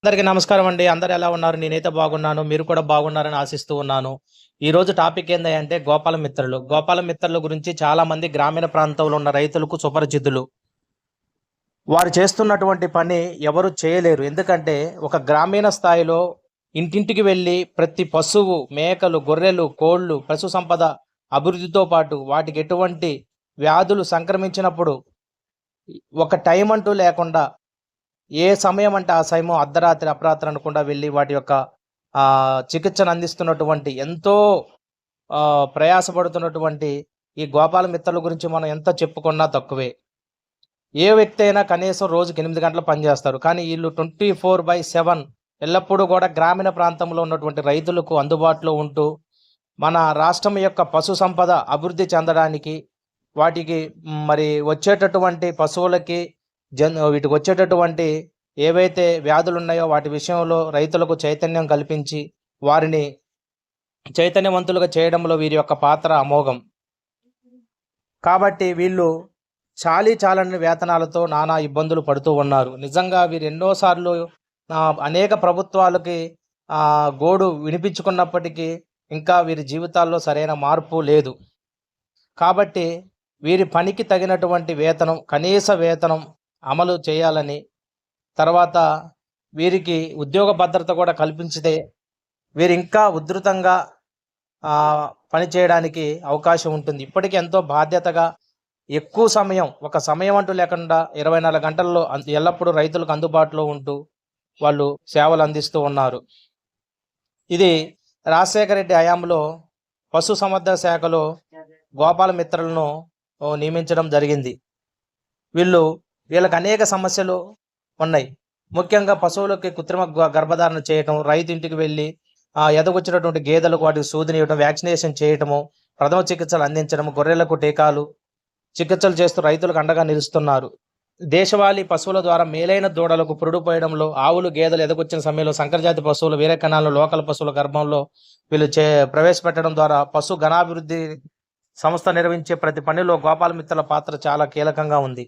అందరికీ నమస్కారం అండి. అందరూ ఎలా ఉన్నారు? నేనైతే బాగున్నాను. మీరు కూడా బాగున్నారని ఆశిస్తూ ఉన్నాను. ఈరోజు టాపిక్ ఏందంటే గోపాల మిత్రులు. గోపాల మిత్రుల గురించి చాలామంది గ్రామీణ ప్రాంతంలో ఉన్న రైతులకు సుపరిచితులు. వారు చేస్తున్నటువంటి పని ఎవరు చేయలేరు. ఎందుకంటే ఒక గ్రామీణ స్థాయిలో ఇంటింటికి వెళ్ళి ప్రతి పశువు, మేకలు, గొర్రెలు, కోళ్ళు, పశు సంపద అభివృద్ధితో పాటు వాటికి ఎటువంటి వ్యాధులు సంక్రమించినప్పుడు ఒక టైం అంటూ లేకుండా ఏ సమయం అంటే ఆ సమయం అర్ధరాత్రి, అపరాత్రి అనకుండా వెళ్లి వాటి యొక్క చికిత్సను అందిస్తున్నటువంటి ఎంతో ప్రయాసపడుతున్నటువంటి ఈ గోపాల మిత్రుల గురించి మనం ఎంత చెప్పుకున్నా తక్కువే. ఏ వ్యక్తి అయినా కనీసం రోజుకి 8 గంటలు పనిచేస్తారు. కానీ ఈళ్ళు 24/7 ఎల్లప్పుడూ కూడా గ్రామీణ ప్రాంతంలో ఉన్నటువంటి రైతులకు అందుబాటులో ఉంటూ, మన రాష్ట్రం యొక్క పశు సంపద అభివృద్ధి చెందడానికి, వాటికి మరి వచ్చేటటువంటి పశువులకి వీటికి వచ్చేటటువంటి ఏవైతే వ్యాధులున్నాయో వాటి విషయంలో రైతులకు చైతన్యం కల్పించి, వారిని చైతన్యవంతులుగా చేయడంలో వీరి యొక్క పాత్ర అమోఘం. కాబట్టి వీళ్ళు చాలీచాలని వేతనాలతో నానా ఇబ్బందులు పడుతూ ఉన్నారు. నిజంగా వీరు ఎన్నో సార్లు అనేక ప్రభుత్వాలకి గోడు వినిపించుకున్నప్పటికీ ఇంకా వీరి జీవితాల్లో సరైన మార్పు లేదు. కాబట్టి వీరి పనికి తగినటువంటి వేతనం, కనీస వేతనం అమలు చేయాలని, తర్వాత వీరికి ఉద్యోగ భద్రత కూడా కల్పించితే వీరింకా ఉధృతంగా పనిచేయడానికి అవకాశం ఉంటుంది. ఇప్పటికీ ఎంతో బాధ్యతగా ఎక్కువ సమయం, ఒక సమయం అంటూ లేకుండా 24 గంటల్లో ఎల్లప్పుడూ రైతులకు అందుబాటులో ఉంటూ వాళ్ళు సేవలు అందిస్తూ ఉన్నారు. ఇది రాజశేఖర రెడ్డి హయాంలో పశుసంవర్ధక శాఖలో గోపాల మిత్రులను నియమించడం జరిగింది. వీళ్ళకి అనేక సమస్యలు ఉన్నాయి. ముఖ్యంగా పశువులకి కృత్రిమ గర్భధారణ చేయటం, రైతు ఇంటికి వెళ్ళి ఎదగొచ్చినటువంటి గేదెలకు వాటికి సూదినివ్వడం, వ్యాక్సినేషన్ చేయటము, ప్రథమ చికిత్సలు అందించడం, గొర్రెలకు టీకాలు చికిత్సలు చేస్తూ రైతులకు అండగా నిలుస్తున్నారు. దేశవాళీ పశువుల ద్వారా మేలైన దూడలకు పురుడు పోయడంలో, ఆవులు, గేదెలు ఎదగొచ్చిన సమయంలో సంకరజాతి పశువులు, వేరే కణాలు, లోకల్ పశువుల గర్భంలో వీళ్ళు ప్రవేశపెట్టడం ద్వారా పశు గణాభివృద్ధి సంస్థ నిర్వహించే ప్రతి పనిలో గోపాల మిత్రుల పాత్ర చాలా కీలకంగా ఉంది.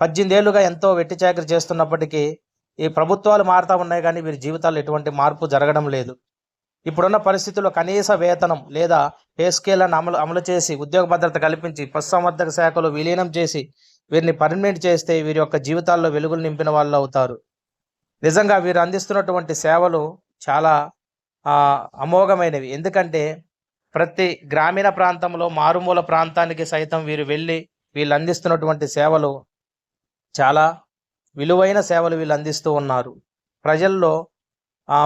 18 ఏళ్లుగా ఎంతో వెట్టి చాకరీ చేస్తున్నప్పటికీ ఈ ప్రభుత్వాలు మారుతా ఉన్నాయి, కానీ వీరి జీవితాల్లో ఎటువంటి మార్పు జరగడం లేదు. ఇప్పుడున్న పరిస్థితుల్లో కనీస వేతనం లేదా పే స్కేలను అమలు చేసి ఉద్యోగ భద్రత కల్పించి పశుసంవర్ధక శాఖలో విలీనం చేసి వీరిని పర్మనెంట్ చేస్తే వీరి యొక్క జీవితాల్లో వెలుగులు నింపిన వాళ్ళు అవుతారు. నిజంగా వీరు అందిస్తున్నటువంటి సేవలు చాలా అమోఘమైనవి. ఎందుకంటే ప్రతి గ్రామీణ ప్రాంతంలో, మారుమూల ప్రాంతానికి సైతం వీళ్ళు అందిస్తున్నటువంటి సేవలు చాలా విలువైన సేవలు వీళ్ళు అందిస్తూ ఉన్నారు. ప్రజల్లో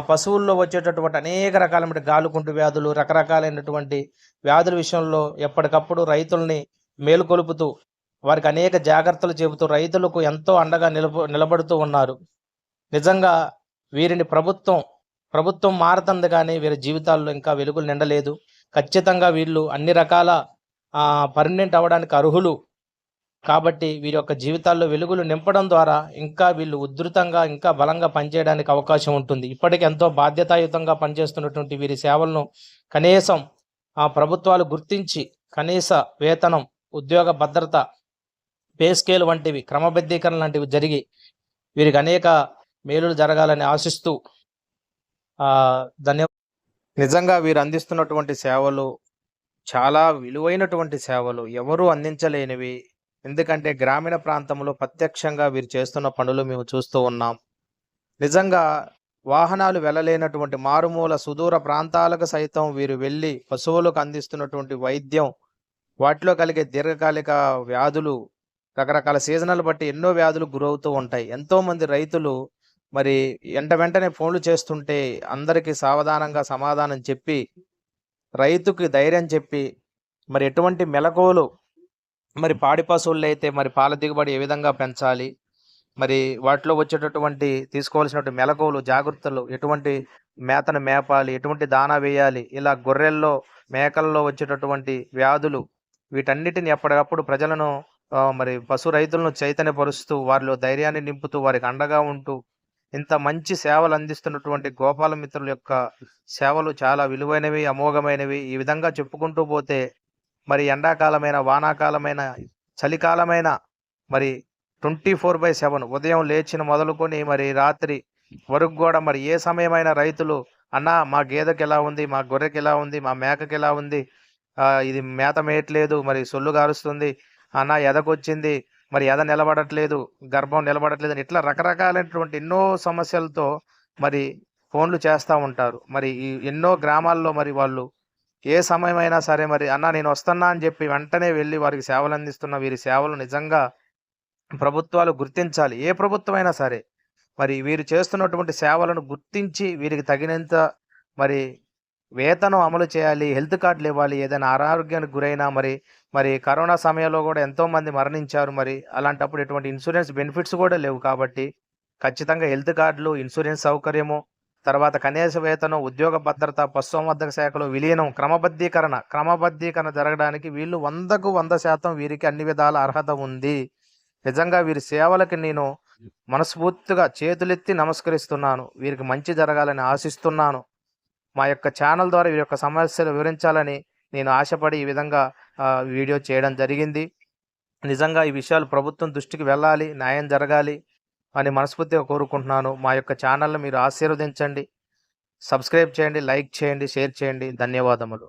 పశువుల్లో వచ్చేటటువంటి అనేక రకాలైన గాలుకుంటు వ్యాధులు, రకరకాలైనటువంటి వ్యాధుల విషయంలో ఎప్పటికప్పుడు రైతుల్ని మేలుకొలుపుతూ, వారికి అనేక జాగ్రత్తలు చెబుతూ రైతులకు ఎంతో అండగా నిలబడుతూ ఉన్నారు. నిజంగా వీరిని ప్రభుత్వం మారుతుంది, కానీ వీరి జీవితాల్లో ఇంకా వెలుగులు నిండలేదు. ఖచ్చితంగా వీళ్ళు అన్ని రకాల పర్మనెంట్ అవ్వడానికి అర్హులు. కాబట్టి వీరి యొక్క జీవితాల్లో వెలుగులు నింపడం ద్వారా ఇంకా వీళ్ళు ఉధృతంగా, ఇంకా బలంగా పనిచేయడానికి అవకాశం ఉంటుంది. ఇప్పటికి ఎంతో బాధ్యతాయుతంగా పనిచేస్తున్నటువంటి వీరి సేవలను కనీసం ప్రభుత్వాలు గుర్తించి కనీస వేతనం, ఉద్యోగ భద్రత, పే స్కేల్ వంటివి క్రమబద్ధీకరణ లాంటివి జరిగి వీరికి అనేక మేలులు జరగాలని ఆశిస్తూ నిజంగా వీరు అందిస్తున్నటువంటి సేవలు చాలా విలువైనటువంటి సేవలు, ఎవరూ అందించలేనివి. ఎందుకంటే గ్రామీణ ప్రాంతంలో ప్రత్యక్షంగా వీరు చేస్తున్న పనులు మేము చూస్తూ ఉన్నాం. నిజంగా వాహనాలు వెళ్ళలేనటువంటి మారుమూల సుదూర ప్రాంతాలకు సైతం వీరు వెళ్ళి పశువులకు అందిస్తున్నటువంటి వైద్యం, వాటిలో కలిగే దీర్ఘకాలిక వ్యాధులు, రకరకాల సీజనల్ బట్టి ఎన్నో వ్యాధులు గురవుతూ ఉంటాయి. ఎంతోమంది రైతులు మరి వెంటనే ఫోన్లు చేస్తుంటే అందరికీ సావధానంగా సమాధానం చెప్పి, రైతుకి ధైర్యం చెప్పి, మరి ఎటువంటి మెలకువలు, మరి పాడి పశువుల్లో అయితే మరి పాల దిగుబడి ఏ విధంగా పెంచాలి, మరి వాటిలో వచ్చేటటువంటి తీసుకోవాల్సినటువంటి మెలకువలు, జాగ్రత్తలు, ఎటువంటి మేతను మేపాలి, ఎటువంటి దానా వేయాలి, ఇలా గొర్రెల్లో, మేకల్లో వచ్చేటటువంటి వ్యాధులు, వీటన్నిటిని ఎప్పటికప్పుడు ప్రజలను మరి పశు రైతులను చైతన్యపరుస్తూ, వారిలో ధైర్యాన్ని నింపుతూ, వారికి అండగా ఉంటూ ఇంత మంచి సేవలు అందిస్తున్నటువంటి గోపాల మిత్రుల యొక్క సేవలు చాలా విలువైనవి, అమోఘమైనవి. ఈ విధంగా చెప్పుకుంటూ పోతే మరి ఎండాకాలమైన, వానాకాలమైన, చలికాలమైన, మరి 24/7 ఉదయం లేచిన మొదలుకొని మరి రాత్రి వరకు కూడా మరి ఏ సమయమైనా రైతులు అన్నా మా గేదెకి ఎలా ఉంది, మా గొర్రెకి ఎలా ఉంది, మా మేకకి ఎలా ఉంది, ఇది మేత మేయట్లేదు, మరి సొల్లు గారుస్తుంది, అన్న ఎదకొచ్చింది, మరి ఎద నిలబడట్లేదు, గర్భం నిలబడట్లేదు అని ఇట్లా రకరకాలైనటువంటి ఎన్నో సమస్యలతో మరి ఫోన్లు చేస్తూ ఉంటారు. మరి ఈ ఎన్నో గ్రామాల్లో మరి వాళ్ళు ఏ సమయమైనా సరే మరి అన్న నేను వస్తున్నా అని చెప్పి వెంటనే వెళ్ళి వారికి సేవలు అందిస్తున్న వీరి సేవలు నిజంగా ప్రభుత్వాలు గుర్తించాలి. ఏ ప్రభుత్వమైనా సరే మరి వీరు చేస్తున్నటువంటి సేవలను గుర్తించి వీరికి తగినంత మరి వేతనం అమలు చేయాలి. హెల్త్ కార్డులు ఇవ్వాలి. ఏదైనా అనారోగ్యానికి గురైనా మరి మరి కరోనా సమయంలో కూడా ఎంతోమంది మరణించారు. మరి అలాంటప్పుడు ఎటువంటి ఇన్సూరెన్స్ బెనిఫిట్స్ కూడా లేవు కాబట్టి ఖచ్చితంగా హెల్త్ కార్డులు, ఇన్సూరెన్స్ సౌకర్యము, తర్వాత కనీస వేతనం, ఉద్యోగ భద్రత, పశుసంవర్ధక శాఖలో విలీనం, క్రమబద్ధీకరణ జరగడానికి వీళ్ళు 100కు 100% వీరికి అన్ని విధాల అర్హత ఉంది. నిజంగా వీరి సేవలకి నేను మనస్ఫూర్తిగా చేతులెత్తి నమస్కరిస్తున్నాను. వీరికి మంచి జరగాలని ఆశిస్తున్నాను. మా యొక్క ఛానల్ ద్వారా వీరి యొక్క సమస్యలు వివరించాలని నేను ఆశపడి ఈ విధంగా వీడియో చేయడం జరిగింది. నిజంగా ఈ విషయాలు ప్రభుత్వం దృష్టికి వెళ్ళాలి, న్యాయం జరగాలి అని మనస్ఫూర్తిగా కోరుకుంటున్నాను. మా యొక్క ఛానల్ని మీరు ఆశీర్వదించండి, సబ్స్క్రైబ్ చేయండి, లైక్ చేయండి, షేర్ చేయండి. ధన్యవాదములు.